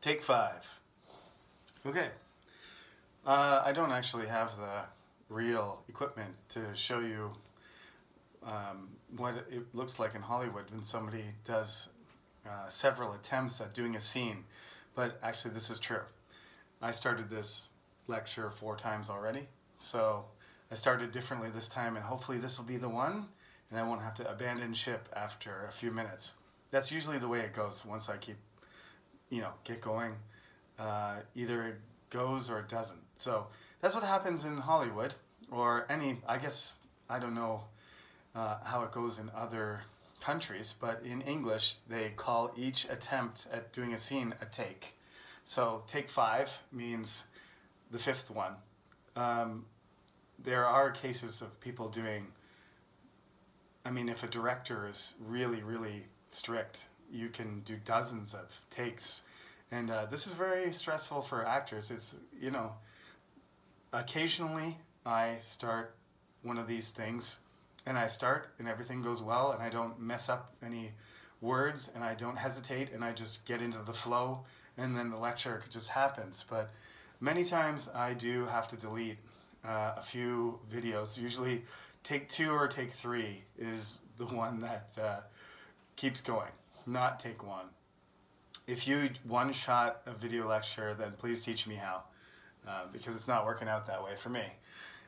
Take 5. Okay. I don't actually have the real equipment to show you what it looks like in Hollywood when somebody does several attempts at doing a scene. But actually this is true. I started this lecture 4 times already. So I started differently this time, and hopefully this will be the one and I won't have to abandon ship after a few minutes. That's usually the way it goes once I get going. Either it goes or it doesn't. So that's what happens in Hollywood, or I guess, I don't know how it goes in other countries, but in English they call each attempt at doing a scene a take. So take 5 means the 5th one. There are cases of people doing, if a director is really, really strict, you can do dozens of takes. And this is very stressful for actors. It's, occasionally I start one of these things, and everything goes well, and I don't mess up any words, and I don't hesitate, and I just get into the flow, and then the lecture just happens. But many times I do have to delete a few videos. Usually take 2 or take 3 is the one that keeps going, not take 1. If you one-shot a video lecture, then please teach me how, because it's not working out that way for me.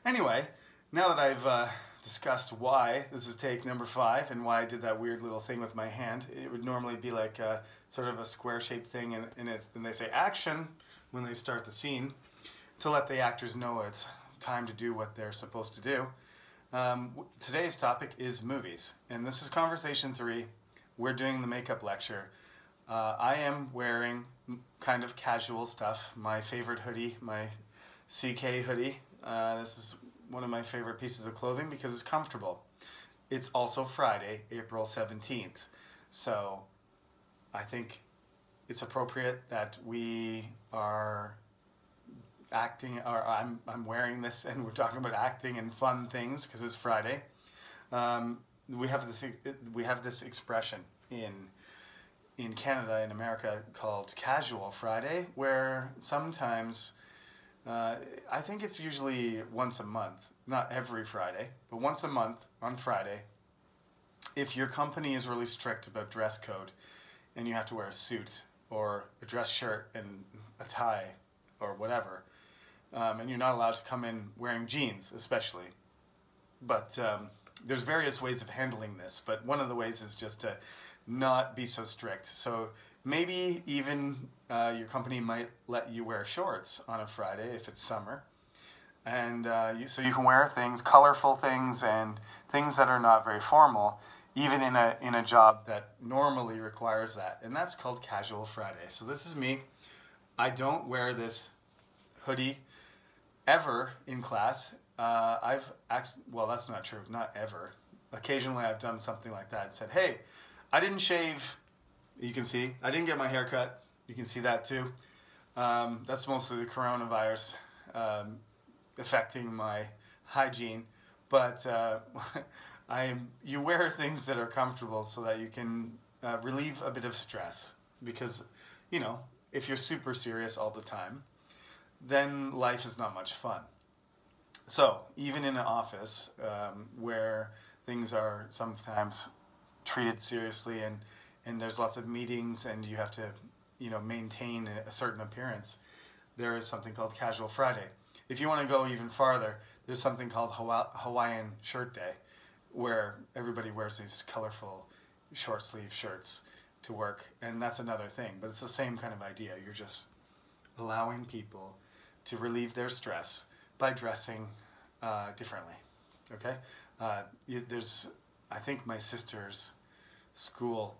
Anyway, now that I've discussed why this is take number 5 and why I did that weird little thing with my hand, it would normally be like sort of a square-shaped thing, and they say action when they start the scene to let the actors know it's time to do what they're supposed to do. Today's topic is movies, and this is conversation 3. We're doing the makeup lecture. I am wearing kind of casual stuff. My favorite hoodie, my CK hoodie. This is one of my favorite pieces of clothing because it's comfortable. It's also Friday, April 17th. So I think it's appropriate that we are acting, or I'm wearing this and we're talking about acting and fun things because it's Friday. We have this expression in Canada, in America, called Casual Friday, where sometimes, I think it's usually once a month, not every Friday, but once a month on Friday, if your company is really strict about dress code and you have to wear a suit or a dress shirt and a tie or whatever, and you're not allowed to come in wearing jeans especially. But there's various ways of handling this, but one of the ways is just to not be so strict. So maybe even your company might let you wear shorts on a Friday if it's summer, and so you can wear things, colorful things, and things that are not very formal, even in a job that normally requires that, and that's called Casual Friday. So this is me. I don't wear this hoodie ever in class. Well, that's not true, not ever. Occasionally I've done something like that and said, hey, I didn't shave. You can see, I didn't get my hair cut. You can see that too. That's mostly the coronavirus affecting my hygiene. But you wear things that are comfortable so that you can relieve a bit of stress. Because, if you're super serious all the time, then life is not much fun. So, even in an office where things are sometimes treated seriously and there's lots of meetings and you have to maintain a certain appearance, there is something called Casual Friday. If you want to go even farther, there's something called Hawaiian Shirt Day, where everybody wears these colorful short sleeve shirts to work, and that's another thing, but it's the same kind of idea. You're just allowing people to relieve their stress by dressing differently. Okay? I think my sister's school,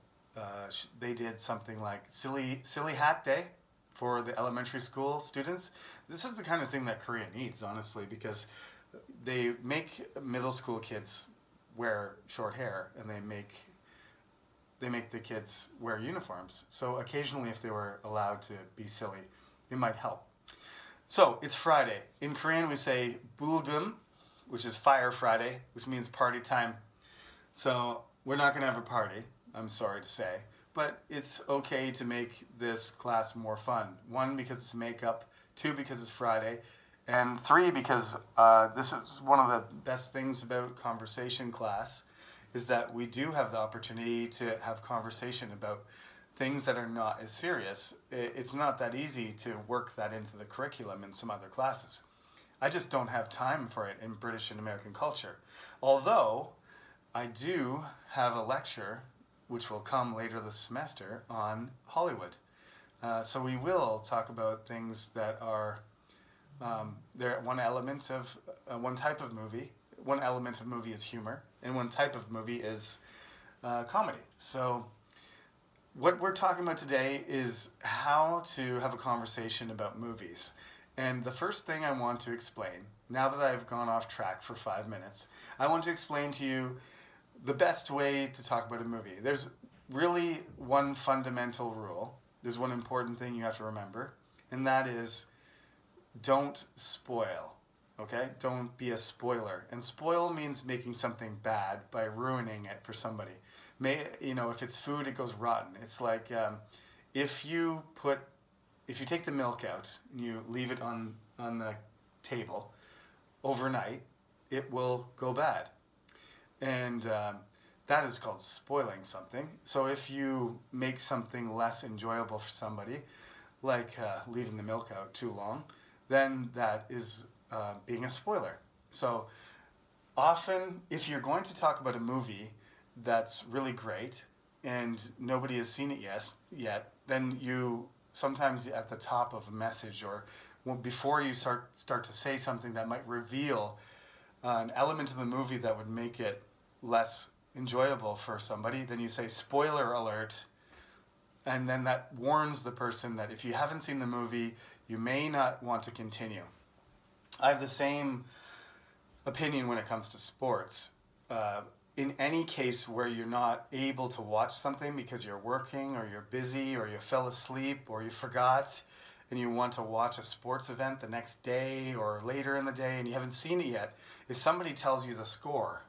they did something like silly hat day for the elementary school students. This is the kind of thing that Korea needs, honestly, because they make middle school kids wear short hair, and they make the kids wear uniforms. So occasionally, if they were allowed to be silly, it might help. So it's Friday. In Korean, we say bulgum, which is Fire Friday, which means party time. So we're not going to have a party, I'm sorry to say, but it's okay to make this class more fun. 1, because it's makeup. 2, because it's Friday. And 3, because this is one of the best things about conversation class, is that we do have the opportunity to have conversation about things that are not as serious. It's not that easy to work that into the curriculum in some other classes. I just don't have time for it in British and American culture. Although I do have a lecture, which will come later this semester, on Hollywood. So we will talk about things that are they're one element of one type of movie. One element of movie is humor, and one type of movie is comedy. So what we're talking about today is how to have a conversation about movies. And the first thing I want to explain, now that I've gone off track for 5 minutes, I want to explain to you the best way to talk about a movie. There's really one fundamental rule. There's one important thing you have to remember, and that is don't spoil. Okay? Don't be a spoiler. And spoil means making something bad by ruining it for somebody. If it's food, it goes rotten. It's like if you take the milk out and you leave it on the table overnight, it will go bad. And that is called spoiling something. So if you make something less enjoyable for somebody, like leaving the milk out too long, then that is being a spoiler. So often, if you're going to talk about a movie that's really great and nobody has seen it yet, then you sometimes at the top of a message or before you start to say something that might reveal an element of the movie that would make it less enjoyable for somebody, then you say spoiler alert, and then that warns the person that if you haven't seen the movie, you may not want to continue. I have the same opinion when it comes to sports. In any case where you're not able to watch something because you're working or you're busy or you fell asleep or you forgot and you want to watch a sports event the next day or later in the day and you haven't seen it yet, if somebody tells you the score,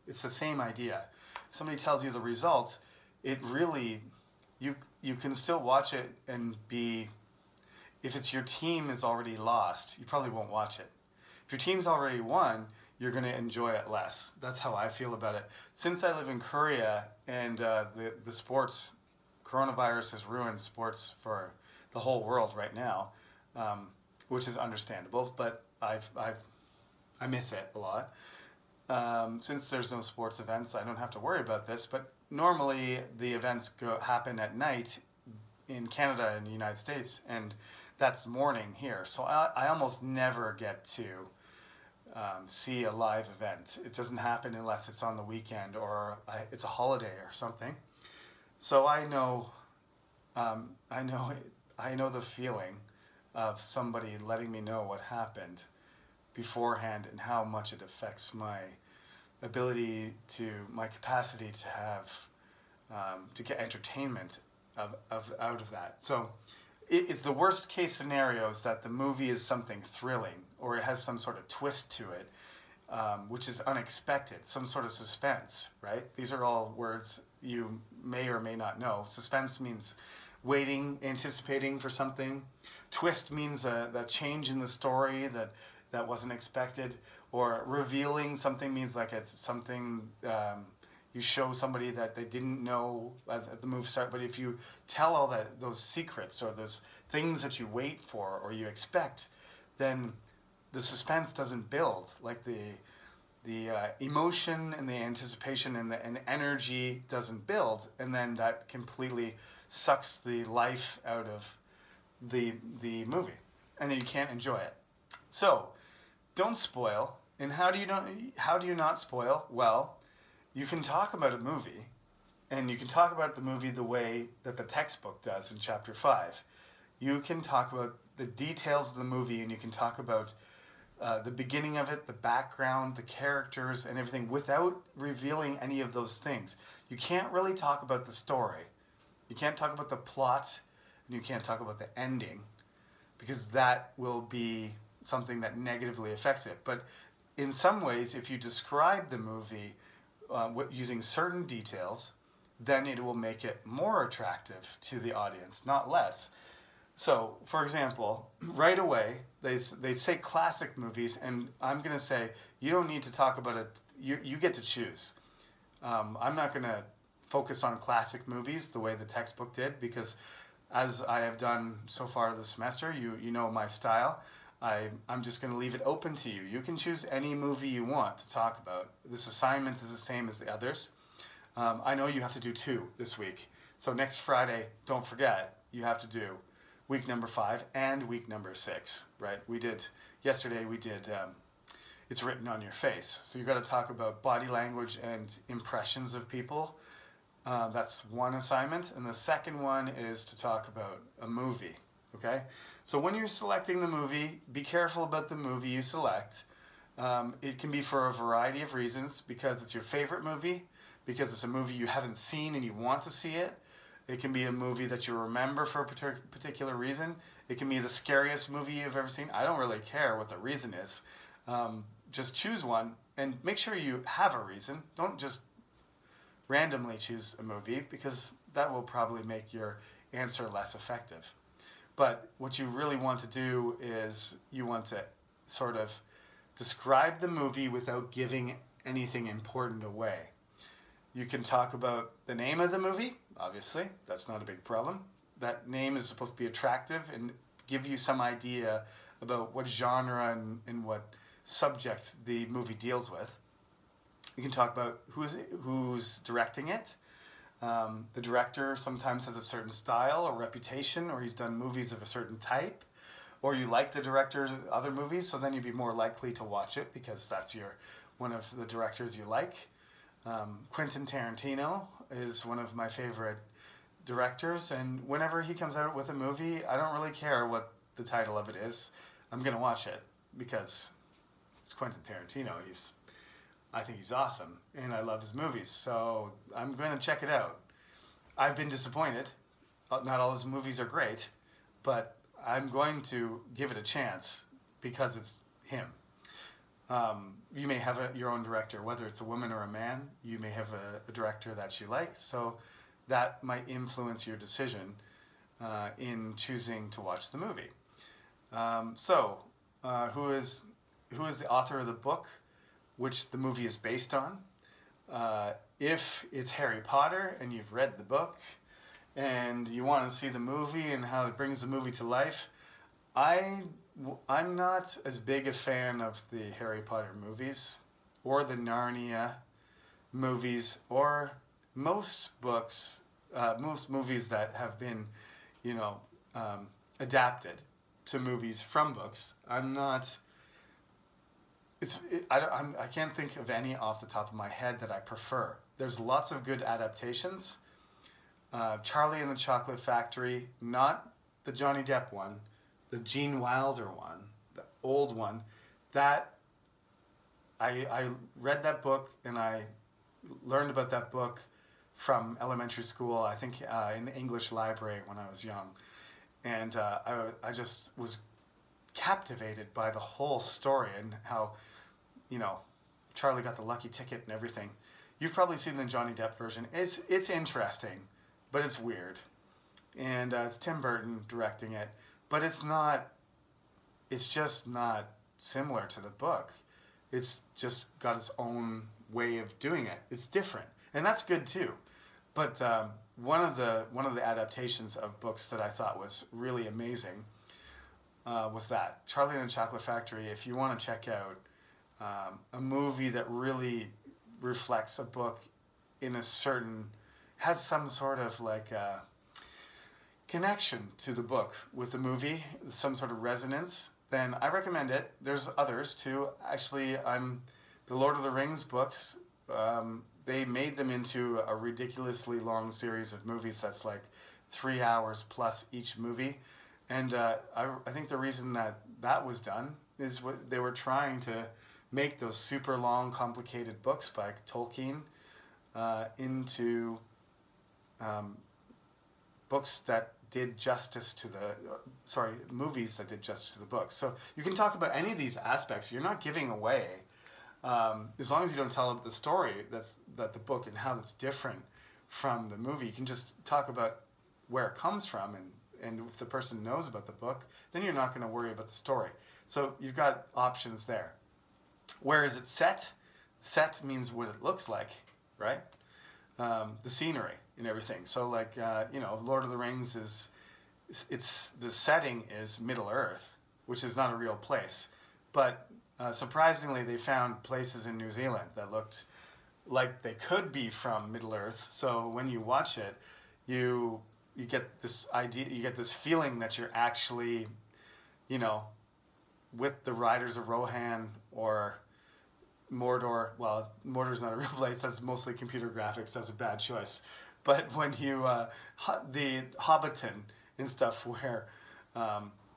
it's the same idea. If somebody tells you the results, it really, you can still watch it and be, if it's your team is already lost, you probably won't watch it. If your team's already won, you're going to enjoy it less. That's how I feel about it. Since I live in Korea and the sports, coronavirus has ruined sports for the whole world right now, which is understandable, but I miss it a lot. Since there's no sports events, I don't have to worry about this, but normally the events happen at night in Canada and the United States, and that's morning here. So I almost never get to see a live event. It doesn't happen unless it's on the weekend or it's a holiday or something. So I know the feeling of somebody letting me know what happened beforehand and how much it affects my ability my capacity to have to get entertainment out of that. So it's the worst case scenario is that the movie is something thrilling or it has some sort of twist to it, which is unexpected, some sort of suspense, right? These are all words you may or may not know. Suspense means waiting, anticipating for something. Twist means that change in the story that wasn't expected. Or revealing something means like it's something you show somebody that they didn't know at the movie start. But if you tell all those secrets or those things that you wait for or you expect, then the suspense doesn't build. Like the emotion and the anticipation and the energy doesn't build, and then that completely sucks the life out of the movie, and then you can't enjoy it. So don't spoil. And how do you not spoil? Well, you can talk about a movie, and you can talk about the movie the way that the textbook does in chapter 5. You can talk about the details of the movie, and you can talk about the beginning of it, the background, the characters, and everything without revealing any of those things. You can't really talk about the story. You can't talk about the plot, and you can't talk about the ending, because that will be something that negatively affects it. But in some ways, if you describe the movie using certain details, then it will make it more attractive to the audience, not less. So, for example, right away, they say classic movies, and I'm going to say, you don't need to talk about it. You get to choose. I'm not going to focus on classic movies the way the textbook did, because as I have done so far this semester, you know my style. I'm just going to leave it open to you. You can choose any movie you want to talk about. This assignment is the same as the others. I know you have to do 2 this week. So next Friday, don't forget, you have to do week number 5 and week number 6, right? Yesterday we did It's Written on Your Face. So you got to talk about body language and impressions of people. That's one assignment. And the second one is to talk about a movie, okay? So when you're selecting the movie, be careful about the movie you select. It can be for a variety of reasons, because it's your favorite movie, because it's a movie you haven't seen and you want to see it. It can be a movie that you remember for a particular reason. It can be the scariest movie you've ever seen. I don't really care what the reason is. Just choose one and make sure you have a reason. Don't just randomly choose a movie, because that will probably make your answer less effective. But what you really want to do is you want to sort of describe the movie without giving anything important away. You can talk about the name of the movie, obviously. That's not a big problem. That name is supposed to be attractive and give you some idea about what genre and what subject the movie deals with. You can talk about who's directing it. The director sometimes has a certain style or reputation, or he's done movies of a certain type, or you like the director's other movies, so then you'd be more likely to watch it because that's one of the directors you like. Quentin Tarantino is one of my favorite directors, and whenever he comes out with a movie, I don't really care what the title of it is. I'm going to watch it because it's Quentin Tarantino. I think he's awesome, and I love his movies, so I'm going to check it out. I've been disappointed. Not all his movies are great, but I'm going to give it a chance because it's him. You may have your own director, whether it's a woman or a man. You may have a director that you like, so that might influence your decision in choosing to watch the movie. Who is the author of the book which the movie is based on? If it's Harry Potter and you've read the book and you want to see the movie and how it brings the movie to life, I'm not as big a fan of the Harry Potter movies or the Narnia movies or most books, most movies that have been, adapted to movies from books. I can't think of any off the top of my head that I prefer. There's lots of good adaptations. Charlie and the Chocolate Factory, not the Johnny Depp one, the Gene Wilder one, the old one, that I read that book and I learned about that book from elementary school, I think in the English library when I was young. And I just was captivated by the whole story and how, Charlie got the lucky ticket and everything. You've probably seen the Johnny Depp version. It's interesting, but it's weird. And it's Tim Burton directing it. But it's just not similar to the book. It's just got its own way of doing it. It's different. And that's good too. But one of the adaptations of books that I thought was really amazing was that Charlie and the Chocolate Factory. If you want to check out a movie that really reflects a book has some sort of like connection to the book with the movie, some sort of resonance, then I recommend it. There's others too. Actually, the Lord of the Rings books, they made them into a ridiculously long series of movies that's like 3 hours plus each movie. And I think the reason that was done is they were trying to make those super long, complicated books by Tolkien into books that did justice to movies that did justice to the books. So you can talk about any of these aspects. You're not giving away, as long as you don't tell the story that the book and how it's different from the movie. You can just talk about where it comes from, and if the person knows about the book, then you're not going to worry about the story. So you've got options there. Where is it set? Set means what it looks like, right? The scenery and everything. So like, Lord of the Rings the setting is Middle Earth, which is not a real place. But surprisingly, they found places in New Zealand that looked like they could be from Middle Earth. So when you watch it, you get this idea, you get this feeling that you're actually, with the Riders of Rohan or Mordor. Well, Mordor's not a real place. That's mostly computer graphics. That's a bad choice. But when you the Hobbiton and stuff where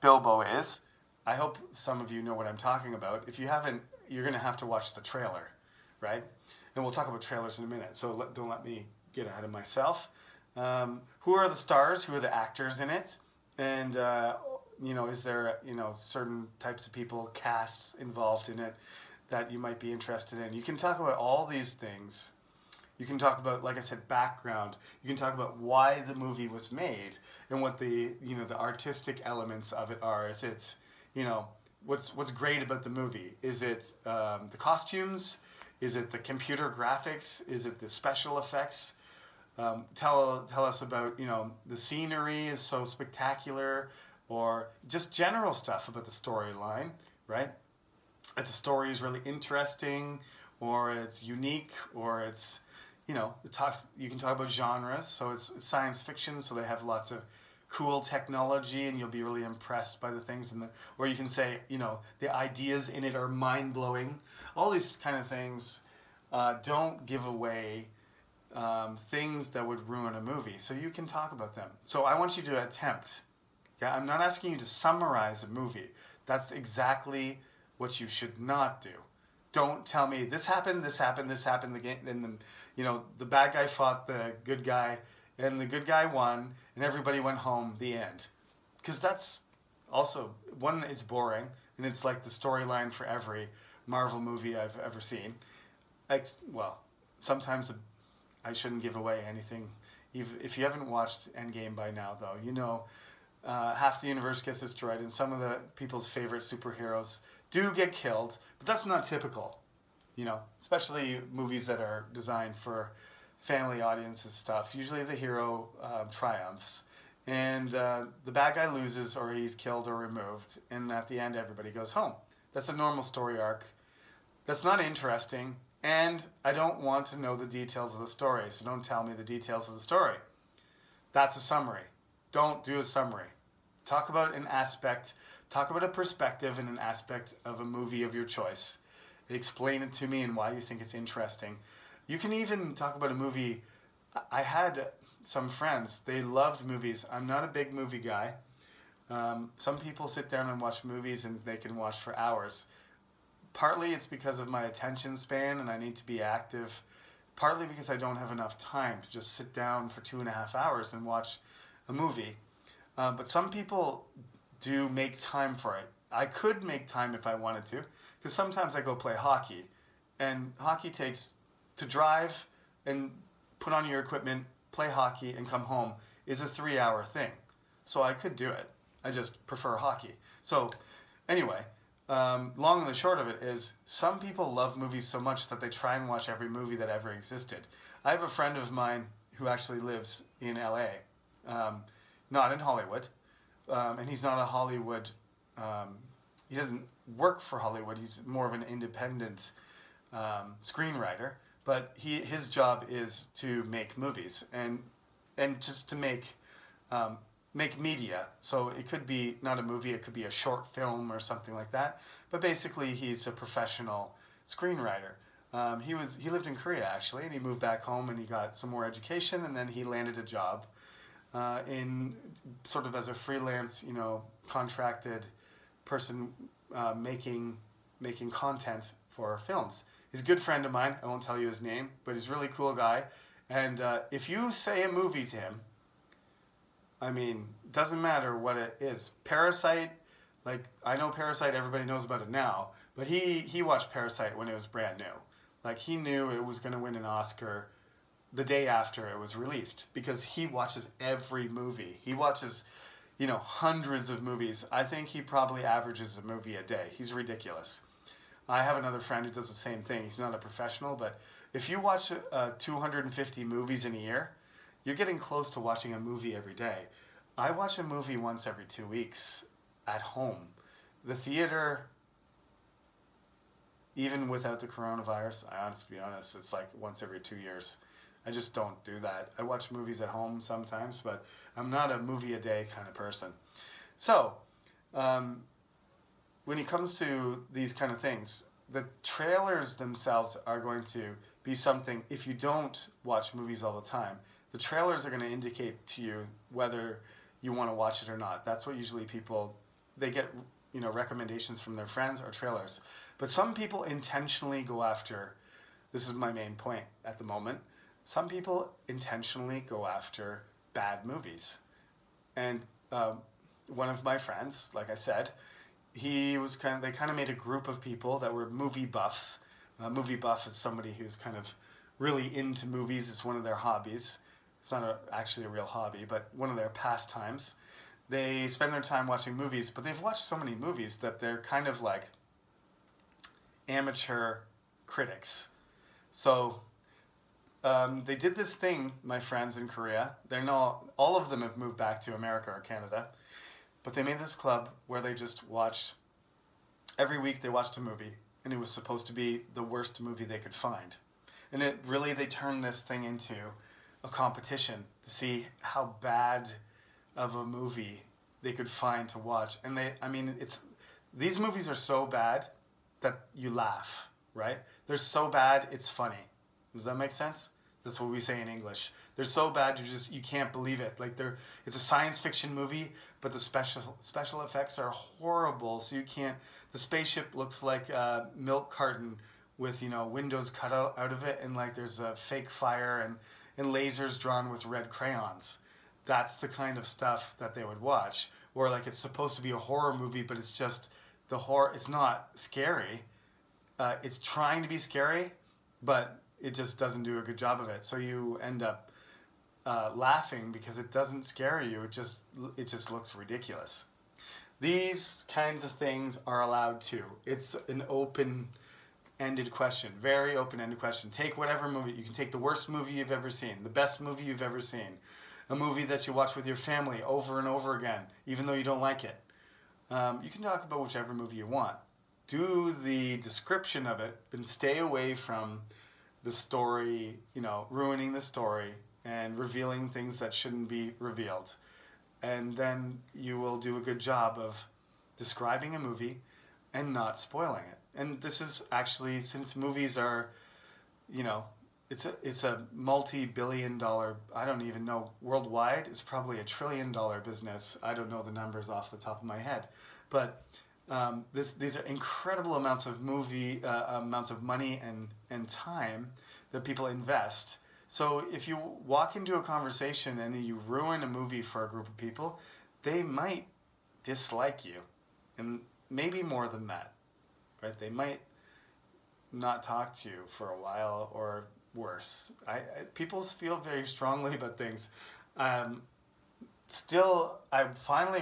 Bilbo is, I hope some of you know what I'm talking about. If you haven't, you're going to have to watch the trailer, right? And we'll talk about trailers in a minute. So don't let me get ahead of myself. Who are the stars? Who are the actors in it? And is there certain types of people, casts involved in it that you might be interested in? You can talk about all these things. You can talk about, like I said, background. You can talk about why the movie was made and what the artistic elements of it are. Is it, what's great about the movie? Is it the costumes? Is it the computer graphics? Is it the special effects? Tell us about, the scenery is so spectacular, or just general stuff about the storyline, right? If the story is really interesting, or it's unique, or it's, you can talk about genres. So it's science fiction, so they have lots of cool technology, and you'll be really impressed by the things or you can say, the ideas in it are mind-blowing. All these kind of things don't give away things that would ruin a movie. So you can talk about them. So I want you to attempt. Yeah, I'm not asking you to summarize a movie. That's exactly what you should not do. Don't tell me this happened, this happened, this happened. The game, and then the bad guy fought the good guy, and the good guy won, and everybody went home. The end. Because that's also one. It's boring, and it's like the storyline for every Marvel movie I've ever seen. Sometimes I shouldn't give away anything. If you haven't watched Endgame by now, though, half the universe gets destroyed, and some of the people's favorite superheroes do get killed, but that's not typical, especially movies that are designed for family audiences stuff. Usually the hero triumphs, and the bad guy loses, or he's killed or removed, and at the end everybody goes home. That's a normal story arc. That's not interesting, and I don't want to know the details of the story, so don't tell me the details of the story. That's a summary. Don't do a summary. Talk about an aspect, talk about a perspective and an aspect of a movie of your choice. Explain it to me and why you think it's interesting. You can even talk about a movie. I had some friends, they loved movies. I'm not a big movie guy. Some people sit down and watch movies and they can watch for hours. Partly it's because of my attention span and I need to be active. Partly because I don't have enough time to just sit down for 2.5 hours and watch a movie. But some people do make time for it. I could make time if I wanted to, because sometimes I go play hockey, and hockey takes, to drive and put on your equipment, play hockey, and come home is a 3-hour thing. So I could do it. I just prefer hockey. So anyway, long and the short of it is, some people love movies so much that they try and watch every movie that ever existed. I have a friend of mine who actually lives in LA. Not in Hollywood, and he's not a Hollywood, he doesn't work for Hollywood, he's more of an independent screenwriter, but his job is to make movies, and just to make media. So it could be not a movie, it could be a short film or something like that, but basically he's a professional screenwriter. He lived in Korea actually, and he moved back home and he got some more education, and then he landed a job in sort of as a freelance, contracted person making content for films. He's a good friend of mine. I won't tell you his name, but he's a really cool guy. And if you say a movie to him, doesn't matter what it is. Parasite, I know Parasite, everybody knows about it now, but he watched Parasite when it was brand new. He knew it was going to win an Oscar the day after it was released because he watches every movie. He watches, hundreds of movies. I think he probably averages a movie a day. He's ridiculous. I have another friend who does the same thing. He's not a professional, but if you watch 250 movies in a year, you're getting close to watching a movie every day. I watch a movie once every 2 weeks at home. The theater, even without the coronavirus, I have to be honest, it's like once every 2 years. I just don't do that. I watch movies at home sometimes, but I'm not a movie a day kind of person. So, when it comes to these kind of things, the trailers themselves are going to be something, if you don't watch movies all the time, the trailers are going to indicate to you whether you want to watch it or not. That's what usually people, they get, recommendations from their friends or trailers. But some people intentionally go after, this is my main point at the moment, some people intentionally go after bad movies. And one of my friends, like I said, they kind of made a group of people that were movie buffs. A movie buff is somebody who's kind of really into movies. It's one of their hobbies. It's not actually a real hobby, but one of their pastimes. They spend their time watching movies, but they've watched so many movies that they're kind of like amateur critics. So they did this thing, my friends in Korea. All of them have moved back to America or Canada, but they made this club where they just watched, every week they watched a movie, and it was supposed to be the worst movie they could find. And they turned this thing into a competition to see how bad of a movie they could find to watch. And these movies are so bad that you laugh, right? They're so bad, it's funny. Does that make sense? That's what we say in English. They're so bad, you can't believe it. Like it's a science fiction movie, but the special effects are horrible. So you can't. The spaceship looks like a milk carton with windows cut out of it, and like there's a fake fire and lasers drawn with red crayons. That's the kind of stuff that they would watch. Or like it's supposed to be a horror movie, but it's just the horror. It's not scary. It's trying to be scary, but it just doesn't do a good job of it. So you end up laughing because it doesn't scare you. It just looks ridiculous. These kinds of things are allowed too. It's an open-ended question, very open-ended question. Take whatever movie. You can take the worst movie you've ever seen, the best movie you've ever seen, a movie that you watch with your family over and over again, even though you don't like it. You can talk about whichever movie you want. Do the description of it, and stay away from the story, ruining the story and revealing things that shouldn't be revealed. And then you will do a good job of describing a movie and not spoiling it. And this is actually, since movies are, it's a multi-billion-dollar, I don't even know, worldwide, it's probably $1 trillion business. I don't know the numbers off the top of my head. But these are incredible amounts of amounts of money and time that people invest. So if you walk into a conversation and you ruin a movie for a group of people, they might dislike you, and maybe more than that, right? They might not talk to you for a while, or worse. People feel very strongly about things. Still, I finally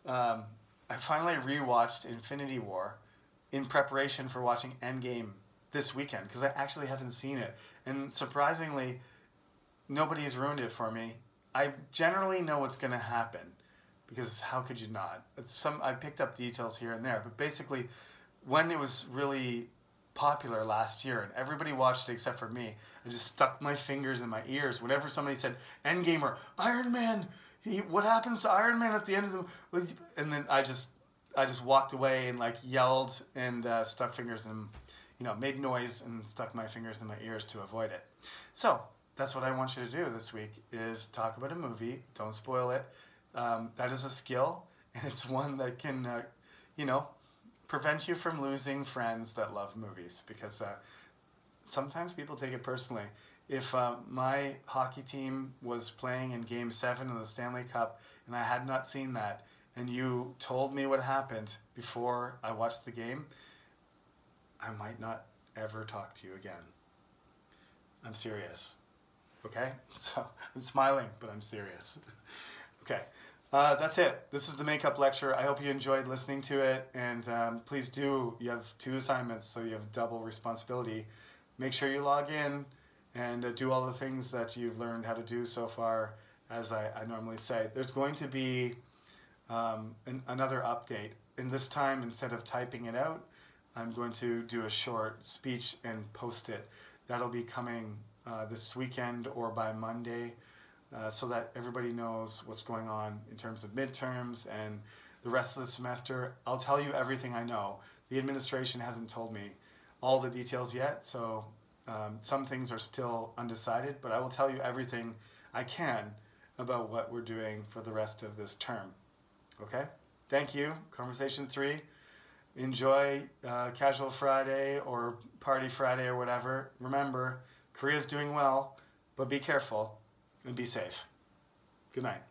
rewatched Infinity War in preparation for watching Endgame this weekend, because I actually haven't seen it. And surprisingly, nobody's ruined it for me. I generally know what's going to happen, because how could you not? I picked up details here and there, but basically, when it was really popular last year and everybody watched it except for me, I just stuck my fingers in my ears whenever somebody said Endgame or Iron Man. What happens to Iron Man at the end of the? And then I just walked away and like yelled and stuck fingers in, made noise and stuck my fingers in my ears to avoid it. So that's what I want you to do this week, is talk about a movie. Don't spoil it. That is a skill, and it's one that can, prevent you from losing friends that love movies, because sometimes people take it personally. If my hockey team was playing in Game 7 of the Stanley Cup and I had not seen that, and you told me what happened before I watched the game, I might not ever talk to you again. I'm serious. Okay? So I'm smiling, but I'm serious. Okay. That's it. This is the makeup lecture. I hope you enjoyed listening to it. And please do, you have 2 assignments, so you have double responsibility. Make sure you log in and do all the things that you've learned how to do so far, as I normally say. There's going to be another update. And this time, instead of typing it out, I'm going to do a short speech and post it. That'll be coming this weekend or by Monday, so that everybody knows what's going on in terms of midterms and the rest of the semester. I'll tell you everything I know. The administration hasn't told me all the details yet, so some things are still undecided, but I will tell you everything I can about what we're doing for the rest of this term. Okay? Thank you. Conversation 3. Enjoy Casual Friday or Party Friday or whatever. Remember, Korea's doing well, but be careful and be safe. Good night.